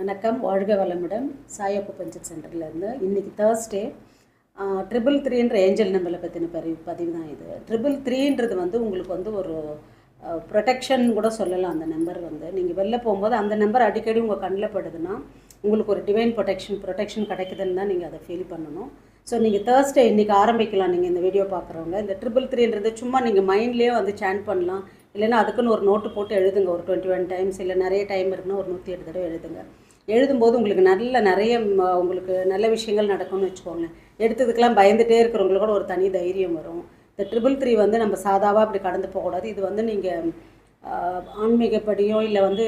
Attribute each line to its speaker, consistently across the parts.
Speaker 1: வணக்கம், வாழ்க வளமுடன். சாயப்பு பஞ்சத் சென்டர்லேருந்து இன்றைக்கி தேர்ஸ்டே 333ன்ற ஏஞ்சல் நம்பரை பற்றின பதிவு தான் இது. 333ன்றது வந்து உங்களுக்கு வந்து ஒரு ப்ரொடெக்ஷன் கூட சொல்லலாம். அந்த நம்பர் வந்து நீங்கள் வெளில போகும்போது அந்த நம்பர் அடிக்கடி உங்கள் கண்ணில் படுதுன்னா உங்களுக்கு ஒரு டிவைன் ப்ரொடெக்ஷன் கிடைக்குதுன்னு தான் நீங்கள் அதை ஃபீல் பண்ணணும். ஸோ நீங்கள் தேர்ஸ்டே இன்றைக்கி ஆரம்பிக்கலாம். நீங்கள் இந்த வீடியோ பார்க்குறவங்க இந்த 333ன்றது சும்மா நீங்கள் மைண்ட்லேயே வந்து சாண்ட் பண்ணலாம். இல்லைன்னா அதுக்குன்னு ஒரு நோட்டு போட்டு எழுதுங்க. ஒரு 21 டைம்ஸ், இல்லை நிறைய டைம் இருக்குன்னா ஒரு 108 தடவை எழுதுங்க. எழுதும்போது உங்களுக்கு நிறைய உங்களுக்கு நல்ல விஷயங்கள் நடக்கும்னு வச்சுக்கோங்களேன். எடுத்ததுக்கெல்லாம் பயந்துகிட்டே இருக்கிறவங்களோட ஒரு தனி தைரியம் வரும். இந்த 333 வந்து நம்ம சாதாவாக அப்படி கடந்து போகக்கூடாது. இது வந்து நீங்கள் ஆன்மீகப்படியோ இல்லை வந்து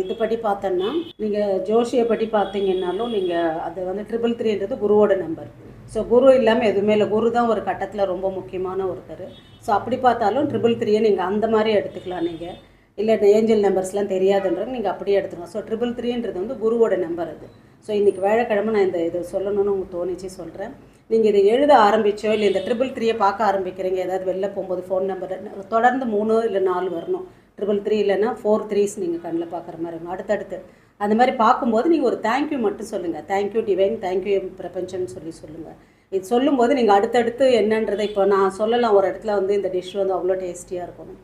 Speaker 1: இதுபடி பார்த்தோன்னா நீங்கள் ஜோஷியப்படி பார்த்தீங்கன்னாலும் நீங்கள் அது வந்து 333ன்றது குருவோட நம்பர். ஸோ குரு இல்லாமல் எதுவுமே இல்லை. குரு தான் ஒரு கட்டத்தில் ரொம்ப முக்கியமான ஒருத்தர். ஸோ அப்படி பார்த்தாலும் 333 நீங்கள் அந்த மாதிரி எடுத்துக்கலாம். நீங்கள் இல்லை இந்த ஏஞ்சல் நம்பர்ஸ்லாம் தெரியாதுன்றது நீங்கள் அப்படியே எடுத்துக்கலாம். ஸோ 333ன்றது வந்து குருவோட நம்பர் அது. ஸோ இன்றைக்கி வேலைக்கிழமை நான் இது சொல்லணும்னு உங்களுக்கு தோணிச்சு சொல்கிறேன். நீங்கள் இதை எழுத ஆரம்பித்தோ இல்லை இந்த 333 பார்க்க ஆரம்பிக்கிறீங்க, ஏதாவது வெளில போகும்போது ஃபோன் நம்பர் தொடர்ந்து 3 இல்லை 4 வரணும். 333 இல்லைன்னா 4 3s நீங்கள் கண்ணில் பார்க்குற மாதிரி இருக்கும். அடுத்தடுத்து அந்த மாதிரி பார்க்கும்போது நீங்கள் ஒரு தேங்க்யூ மட்டும் சொல்லுங்கள். தேங்க்யூ டிவைன், தேங்க்யூ பிரபஞ்சம்னு சொல்லுங்கள். இது சொல்லும்போது நீங்கள் அடுத்தடுத்து என்னன்றதை இப்போ நான் சொல்லலாம். ஒரு இடத்துல வந்து இந்த டிஷ் வந்து அவ்வளோ டேஸ்டியாக இருக்கணும்,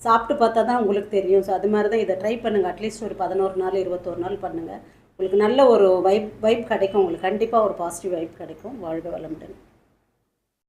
Speaker 1: சாப்பிட்டு பார்த்தா தான் உங்களுக்கு தெரியும். ஸோ அது மாதிரி தான் இதை ட்ரை பண்ணுங்கள். அட்லீஸ்ட் ஒரு 11 நாள் 21 நாள் பண்ணுங்கள். உங்களுக்கு நல்ல ஒரு வைப் கிடைக்கும். உங்களுக்கு கண்டிப்பாக ஒரு பாசிட்டிவ் வைப் கிடைக்கும். வாழ்க வளமுடன்.